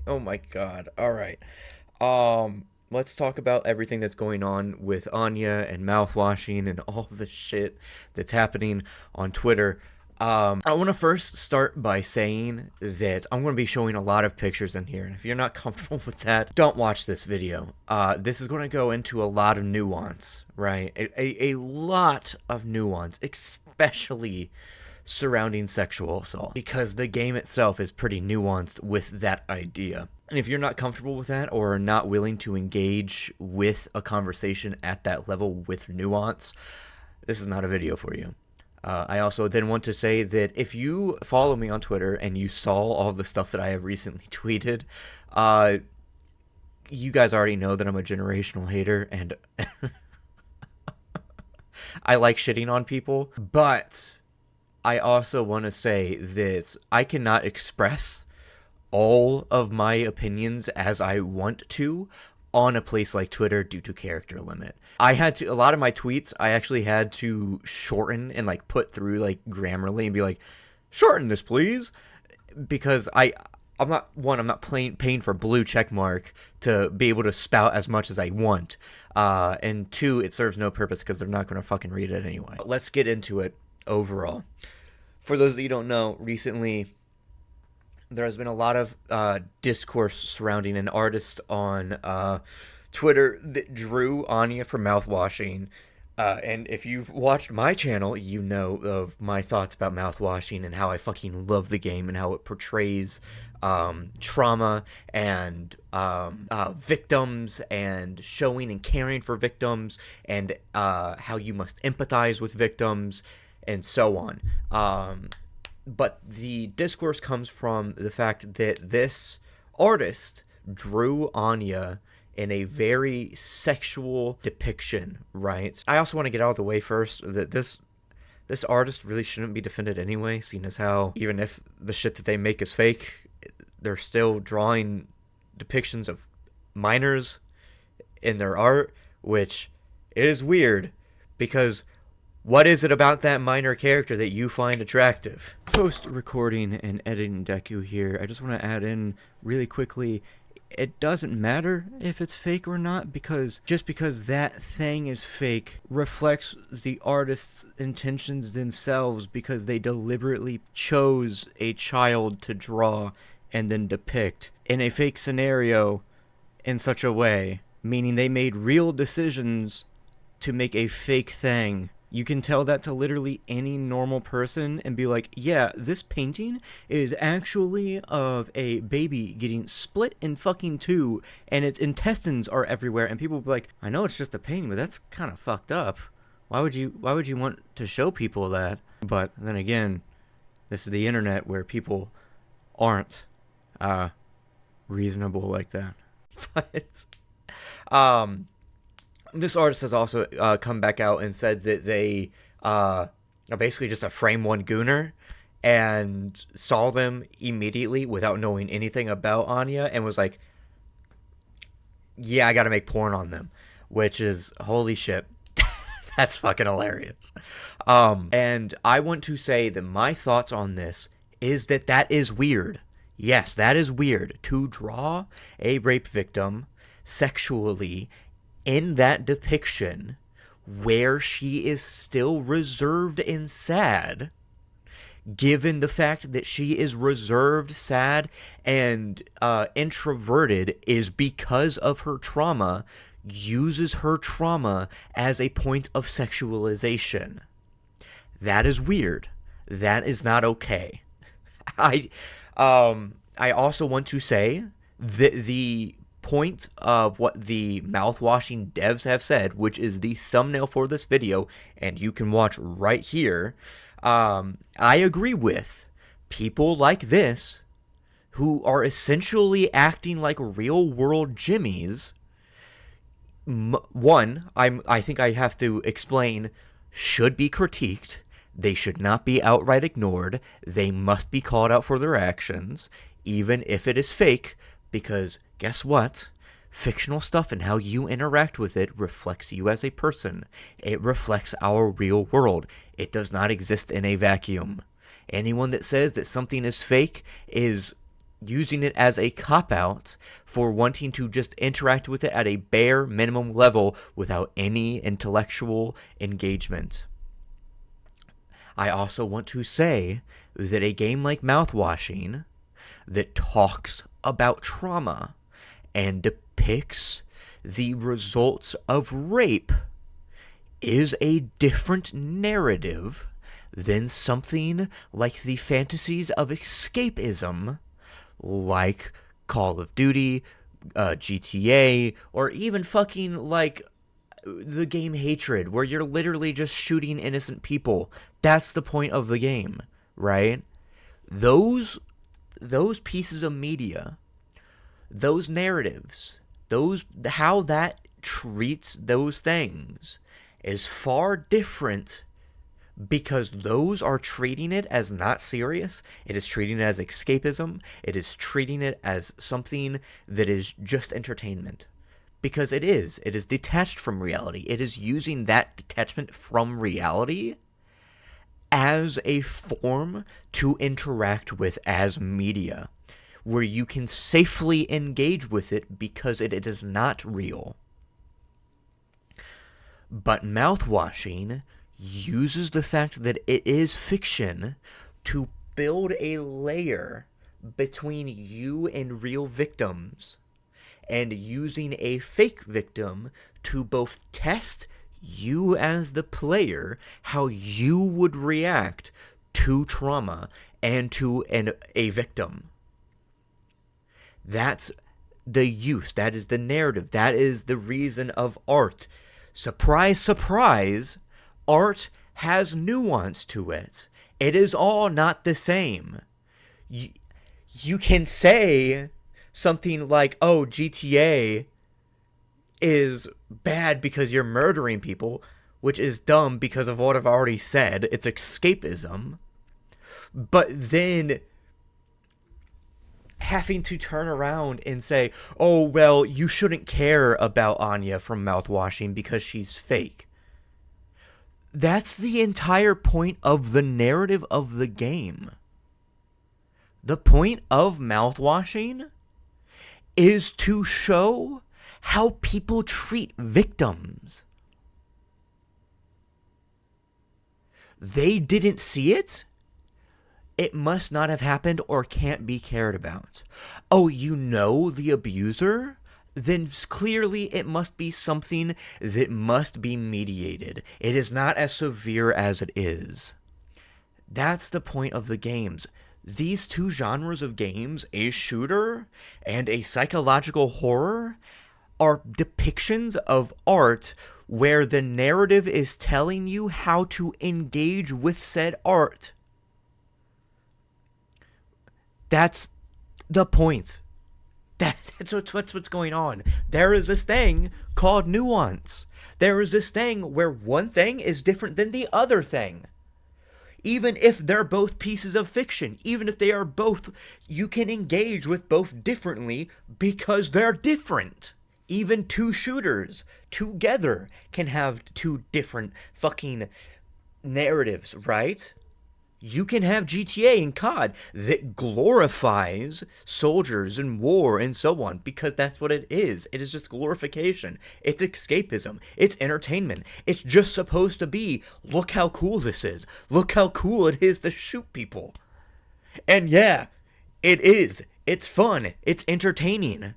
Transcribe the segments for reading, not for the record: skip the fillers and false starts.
Oh my god. All right. Let's talk about everything that's going on with Anya and mouthwashing and all the shit that's happening on Twitter. I want to first start by saying that I'm going to be showing a lot of pictures in here, and if you're not comfortable with that, don't watch this video. This is going to go into a lot of nuance, right? A lot of nuance, especially surrounding sexual assault, because the game itself is pretty nuanced with that idea. And if you're not comfortable with that or are not willing to engage with a conversation at that level with nuance, this is not a video for you. I also then want to say that if you follow me on Twitter and you saw all the stuff that I have recently tweeted, you guys already know that I'm a generational hater and I like shitting on people, but I also want to say that I cannot express all of my opinions as I want to on a place like Twitter due to character limit. I had to, a lot of my tweets, I actually had to shorten and like put through like Grammarly and be like, shorten this please, because I'm not paying for blue check mark to be able to spout as much as I want, and two, it serves no purpose because they're not going to fucking read it anyway. Let's get into it overall. For those that you don't know, recently there has been a lot of discourse surrounding an artist on Twitter that drew Anya for mouthwashing. And if you've watched my channel, you know of my thoughts about mouthwashing and how I fucking love the game and how it portrays trauma and victims and showing and caring for victims and how you must empathize with victims and so on. But the discourse comes from the fact that this artist drew Anya in a very sexual depiction, right? I also want to get out of the way first that this artist really shouldn't be defended anyway, seeing as how even if the shit that they make is fake, they're still drawing depictions of minors in their art, which is weird because what is it about that minor character that you find attractive? Post-recording and editing Deku here, I just want to add in really quickly, it doesn't matter if it's fake or not, because just because that thing is fake reflects the artist's intentions themselves, because they deliberately chose a child to draw and then depict in a fake scenario in such a way, meaning they made real decisions to make a fake thing. You can tell that to literally any normal person and be like, yeah, this painting is actually of a baby getting split in fucking two and its intestines are everywhere, and people will be like, I know it's just a painting, but that's kind of fucked up. Why would you want to show people that? But then again, this is the internet where people aren't reasonable like that. But this artist has also come back out and said that they are basically just a frame one gooner and saw them immediately without knowing anything about Anya and was like, yeah, I gotta make porn on them, which is holy shit. That's fucking hilarious. And I want to say that my thoughts on this is that is weird. Yes, that is weird to draw a rape victim sexually in that depiction where she is still reserved and sad, given the fact that she is reserved, sad, and introverted is because of her trauma, uses her trauma as a point of sexualization. That is weird. That is not okay. I also want to say that the point of what the mouthwashing devs have said, which is the thumbnail for this video, and you can watch right here, I agree with people like this who are essentially acting like real world jimmies. One, I think I have to explain, should be critiqued. They should not be outright ignored. They must be called out for their actions, even if it is fake, because guess what? Fictional stuff and how you interact with it reflects you as a person. It reflects our real world. It does not exist in a vacuum. Anyone that says that something is fake is using it as a cop-out for wanting to just interact with it at a bare minimum level without any intellectual engagement. I also want to say that a game like Mouthwashing that talks about trauma and depicts the results of rape is a different narrative than something like the fantasies of escapism like Call of Duty, GTA, or even fucking like the game Hatred, where you're literally just shooting innocent people. That's the point of the game, right? Those pieces of media, those narratives, how that treats those things is far different, because those are treating it as not serious. It is treating it as escapism. It is treating it as something that is just entertainment. Because it is detached from reality. It is using that detachment from reality as a form to interact with as media, where you can safely engage with it because it is not real. But Mouthwashing uses the fact that it is fiction to build a layer between you and real victims, and using a fake victim to both test you as the player, how you would react to trauma and to a victim. That's the use. That is the narrative. That is the reason of art. Surprise, surprise, art has nuance to it. It is all not the same. You can say something like, oh, GTA is bad because you're murdering people, which is dumb because of what I've already said. It's escapism. But then having to turn around and say, oh, well, you shouldn't care about Anya from Mouthwashing because she's fake. That's the entire point of the narrative of the game. The point of Mouthwashing is to show how people treat victims. They didn't see it. It must not have happened or can't be cared about. Oh, you know the abuser? Then clearly it must be something that must be mediated. It is not as severe as it is. That's the point of the games. These two genres of games, a shooter and a psychological horror, are depictions of art where the narrative is telling you how to engage with said art. That's the point. That's what's going on. There is this thing called nuance. There is this thing where one thing is different than the other thing. Even if they're both pieces of fiction, even if they are both, you can engage with both differently because they're different. Even two shooters together can have two different fucking narratives, right? You can have GTA and COD that glorifies soldiers and war and so on, because that's what it is. It is just glorification. It's escapism. It's entertainment. It's just supposed to be, look how cool this is. Look how cool it is to shoot people. And yeah, it is. It's fun. It's entertaining.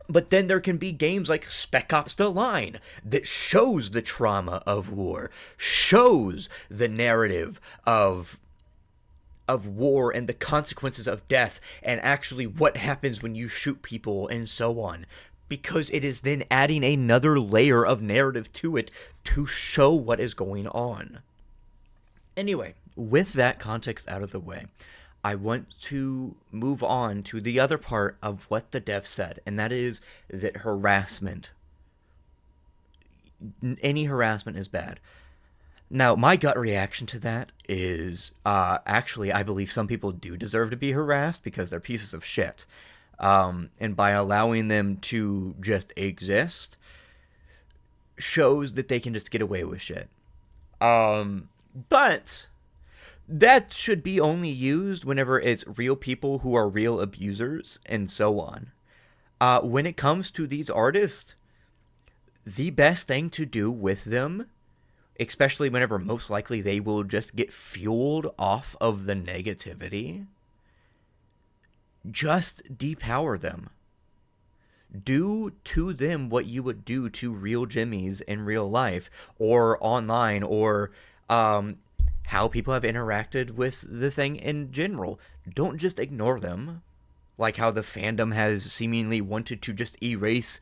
But then there can be games like Spec Ops: The Line that shows the trauma of war, shows the narrative of war and the consequences of death, and actually what happens when you shoot people and so on. Because it is then adding another layer of narrative to it to show what is going on. Anyway, with that context out of the way, I want to move on to the other part of what the dev said, and that is that harassment, any harassment is bad. Now, my gut reaction to that is, actually, I believe some people do deserve to be harassed because they're pieces of shit. And by allowing them to just exist, shows that they can just get away with shit. But that should be only used whenever it's real people who are real abusers and so on. When it comes to these artists, the best thing to do with them, especially whenever most likely they will just get fueled off of the negativity, just depower them. Do to them what you would do to real Jimmies in real life or online, or how people have interacted with the thing in general. Don't just ignore them, like how the fandom has seemingly wanted to just erase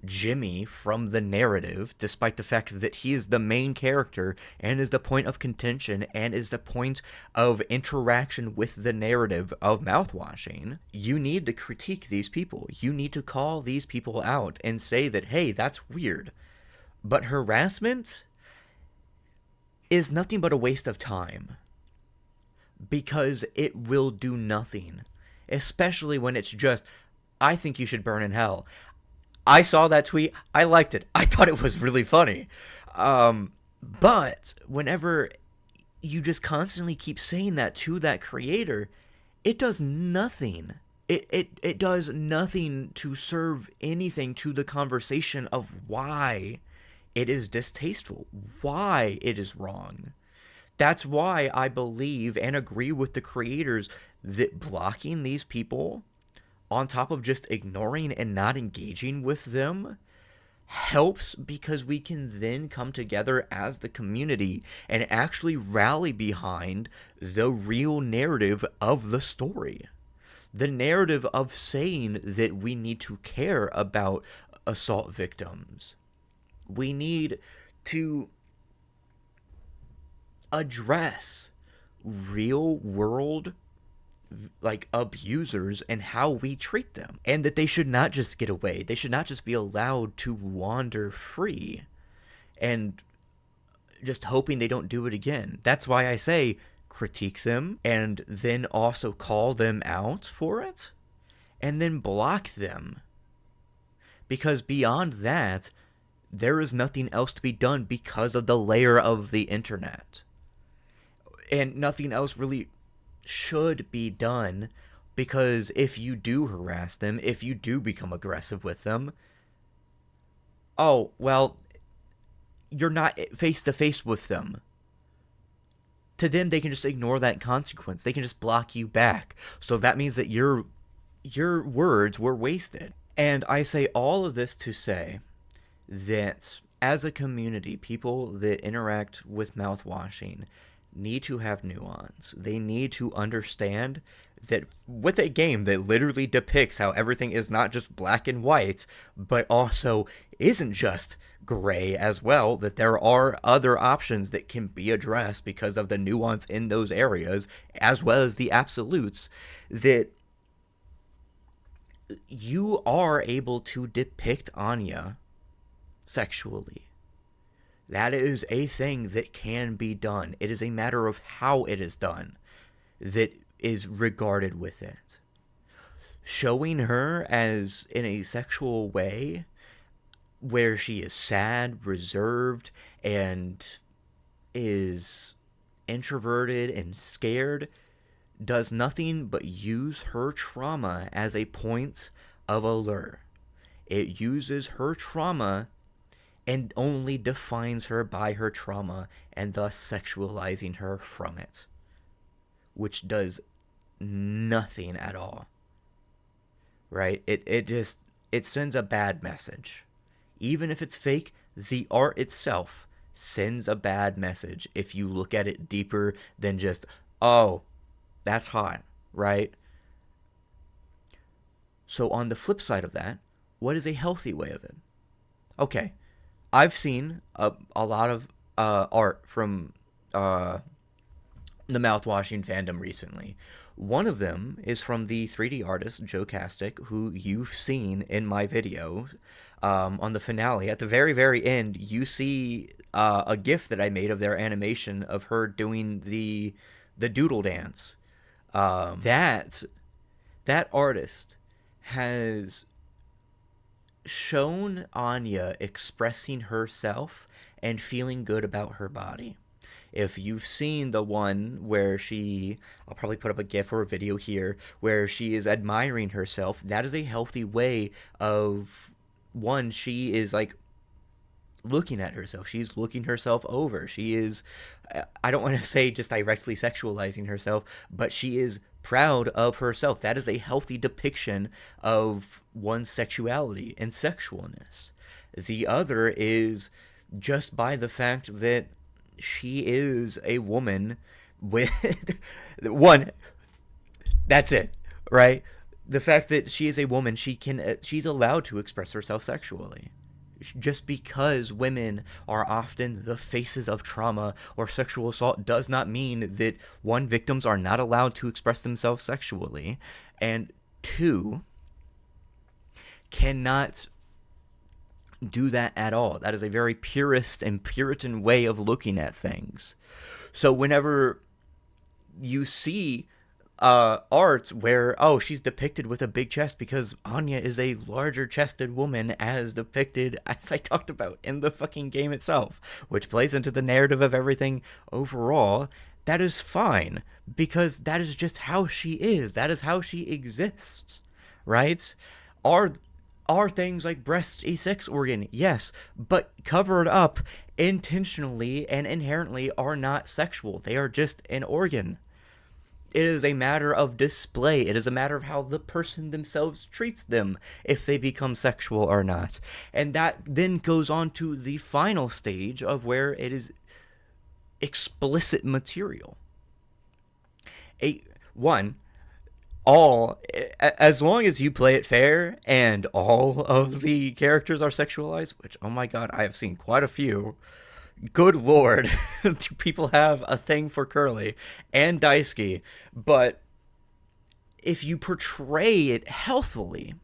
Jimmy from the narrative, despite the fact that he is the main character and is the point of contention and is the point of interaction with the narrative of mouthwashing. You need to critique these people. You need to call these people out and say that, hey, that's weird. But harassment is nothing but a waste of time, because it will do nothing, especially when it's just, I think you should burn in hell. I saw that tweet. I liked it. I thought it was really funny. But whenever you just constantly keep saying that to that creator, it does nothing. It does nothing to serve anything to the conversation of why it is distasteful, why it is wrong. That's why I believe and agree with the creators that blocking these people, on top of just ignoring and not engaging with them, helps, because we can then come together as the community and actually rally behind the real narrative of the story. The narrative of saying that we need to care about assault victims. We need to address real world abusers and how we treat them, and that they should not just get away. They should not just be allowed to wander free and just hoping they don't do it again. That's why I say critique them and then also call them out for it and then block them, because beyond that there is nothing else to be done because of the layer of the internet, and nothing else really should be done, because if you do harass them, if you do become aggressive with them, oh, well, you're not face to face with them. To them, they can just ignore that consequence. They can just block you back. So that means that your words were wasted. And I say all of this to say that as a community, people that interact with mouthwashing need to have nuance. They need to understand that with a game that literally depicts how everything is not just black and white, but also isn't just gray as well, that there are other options that can be addressed because of the nuance in those areas, as well as the absolutes, that you are able to depict Anya sexually. That is a thing that can be done. It is a matter of how it is done that is regarded with it. Showing her as in a sexual way, where she is sad, reserved, and is introverted and scared, does nothing but use her trauma as a point of allure. It uses her trauma and only defines her by her trauma, and thus sexualizing her from it, which does nothing at all. Right? It sends a bad message. Even if it's fake, the art itself sends a bad message if you look at it deeper than just, oh, that's hot, right? So on the flip side of that, what is a healthy way of it? Okay, I've seen a lot of art from the mouthwashing fandom recently. One of them is from the 3D artist Joe Castic, who you've seen in my video on the finale. At the very, very end, you see a GIF that I made of their animation of her doing the doodle dance. That artist has shown Anya expressing herself and feeling good about her body. If you've seen the one where I'll probably put up a GIF or a video here, where she is admiring herself, that is a healthy way of, one, she is like looking at herself. She's looking herself over. She is, I don't want to say just directly sexualizing herself, but she is proud of herself. That is a healthy depiction of one's sexuality and sexualness. The other is just by the fact that she is a woman with one, that's it, right? The fact that she is a woman, she's allowed to express herself sexually. Just because women are often the faces of trauma or sexual assault does not mean that, one, victims are not allowed to express themselves sexually, and two, cannot do that at all. That is a very purist and Puritan way of looking at things. So whenever you see art where, she's depicted with a big chest because Anya is a larger chested woman as depicted, as I talked about in the fucking game itself, which plays into the narrative of everything overall, that is fine, because that is just how she is. That is how she exists, right? Are things like breasts a sex organ? Yes, but covered up intentionally and inherently are not sexual. They are just an organ. It is a matter of display. It is a matter of how the person themselves treats them, if they become sexual or not. And that then goes on to the final stage of where it is explicit material. As long as you play it fair and all of the characters are sexualized, which, oh my god, I have seen quite a few. Good lord, do people have a thing for Curly and Daisuke? But if you portray it healthily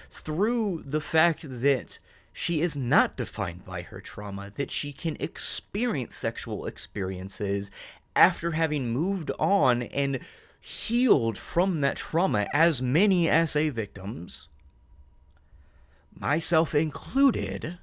through the fact that she is not defined by her trauma, that she can experience sexual experiences after having moved on and healed from that trauma, as many SA victims, myself included,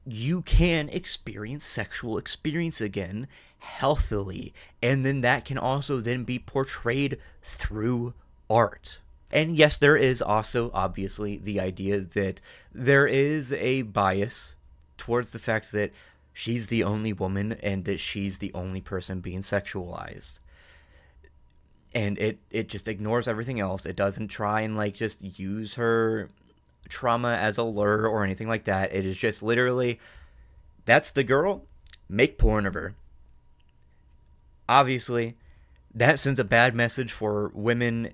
you can experience sexual experience again healthily, and then that can also then be portrayed through art. And yes, there is also obviously the idea that there is a bias towards the fact that she's the only woman and that she's the only person being sexualized. And it just ignores everything else. It doesn't try and just use her trauma as a lure or anything like that. It is just literally, that's the girl, make porn of her. Obviously, that sends a bad message for women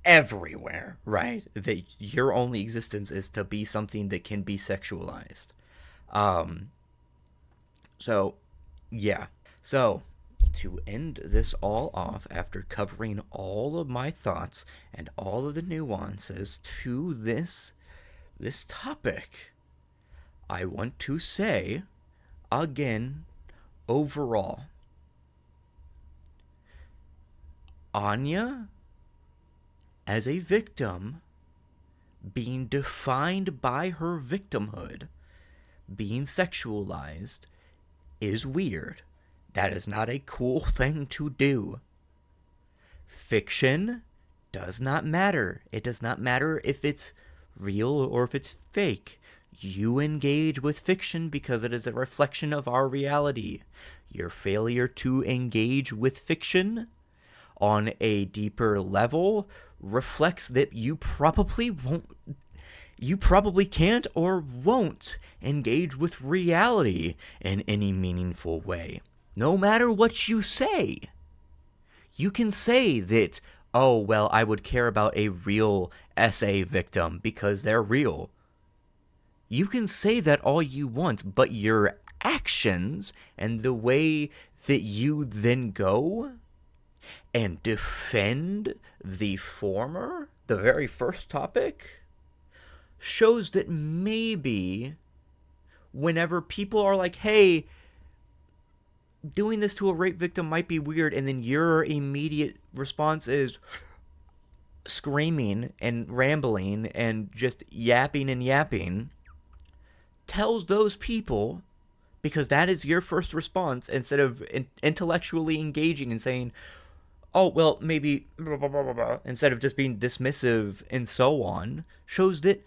everywhere, right? That your only existence is to be something that can be sexualized. So, yeah. So, to end this all off, after covering all of my thoughts and all of the nuances to this topic, I want to say, again, overall, Anya, as a victim, being defined by her victimhood, being sexualized, is weird. That is not a cool thing to do. Fiction does not matter. It does not matter if it's real or if it's fake. You engage with fiction because it is a reflection of our reality. Your failure to engage with fiction on a deeper level reflects that you probably can't or won't engage with reality in any meaningful way. No matter what you say. You can say that, oh, well, I would care about a real SA victim because they're real. You can say that all you want, but your actions and the way that you then go and defend the former, the very first topic, shows that maybe whenever people are like, hey, doing this to a rape victim might be weird, and then your immediate response is screaming and rambling and just yapping, tells those people, because that is your first response instead of intellectually engaging and saying, oh, well, maybe, blah, blah, blah, blah, blah, instead of just being dismissive and so on, shows that,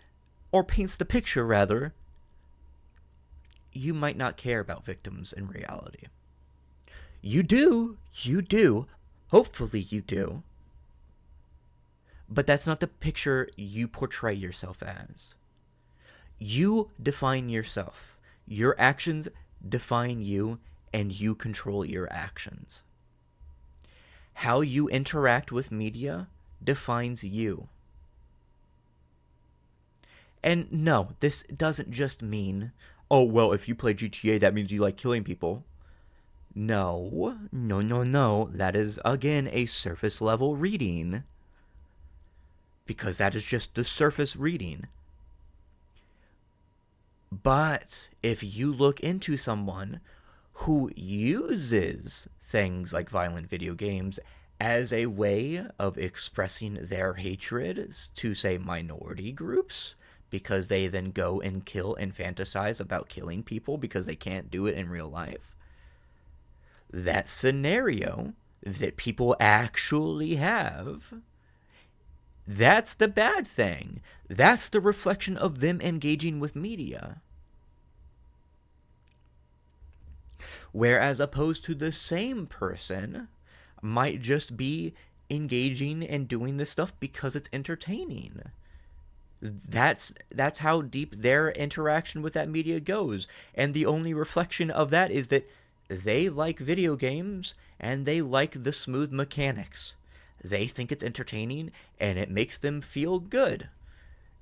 or paints the picture rather, you might not care about victims in reality. You do, hopefully you do, but that's not the picture you portray yourself as. You define yourself. Your actions define you, and you control your actions. How you interact with media defines you. And no, this doesn't just mean, oh, well, if you play GTA, that means you like killing people. No. That is, again, a surface level reading. Because that is just the surface reading. But if you look into someone who uses things like violent video games as a way of expressing their hatred to, say, minority groups, because they then go and kill and fantasize about killing people because they can't do it in real life, that scenario that people actually have, that's the bad thing. That's the reflection of them engaging with media. Whereas opposed to the same person might just be engaging and doing this stuff because it's entertaining. That's how deep their interaction with that media goes. And the only reflection of that is that they like video games and they like the smooth mechanics. They think it's entertaining and it makes them feel good.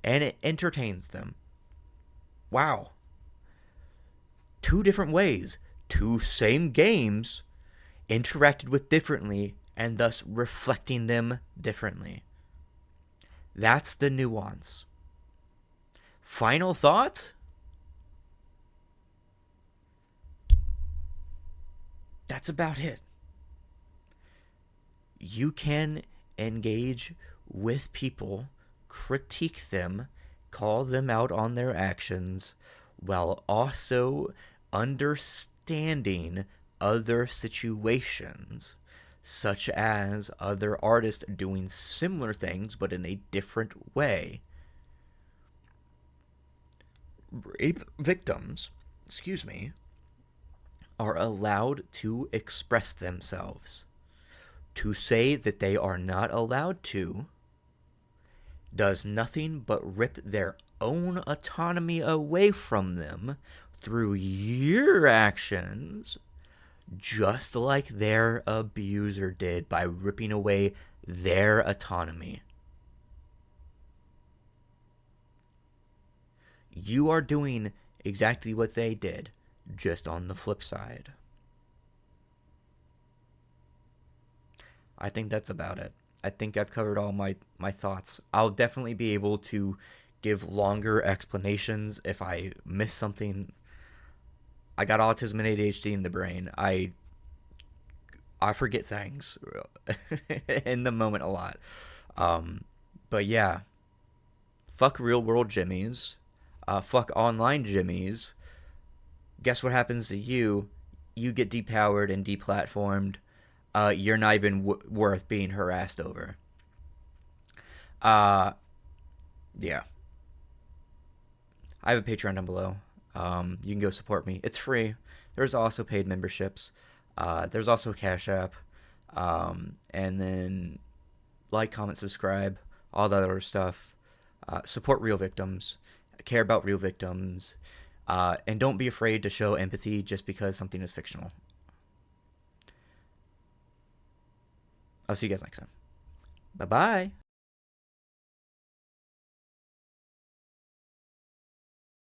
And it entertains them. Wow. 2 different ways. 2 same games interacted with differently and thus reflecting them differently. That's the nuance. Final thought? That's about it. You can engage with people, critique them, call them out on their actions, while also understanding other situations, such as other artists doing similar things but in a different way. Rape victims, are allowed to express themselves. To say that they are not allowed to does nothing but rip their own autonomy away from them through your actions, just like their abuser did by ripping away their autonomy. You are doing exactly what they did, just on the flip side. I think that's about it. I think I've covered all my thoughts. I'll definitely be able to give longer explanations if I miss something. I got autism and ADHD in the brain. I forget things in the moment a lot. But yeah, fuck real world jimmies. Fuck online jimmies. Guess what happens to you? You get depowered and deplatformed. You're not even worth being harassed over. Yeah. I have a Patreon down below. You can go support me. It's free. There's also paid memberships. There's also CashApp. And then like, comment, subscribe, all that other stuff. Support real victims. Care about real victims. And don't be afraid to show empathy just because something is fictional. I'll see you guys next time. Bye-bye.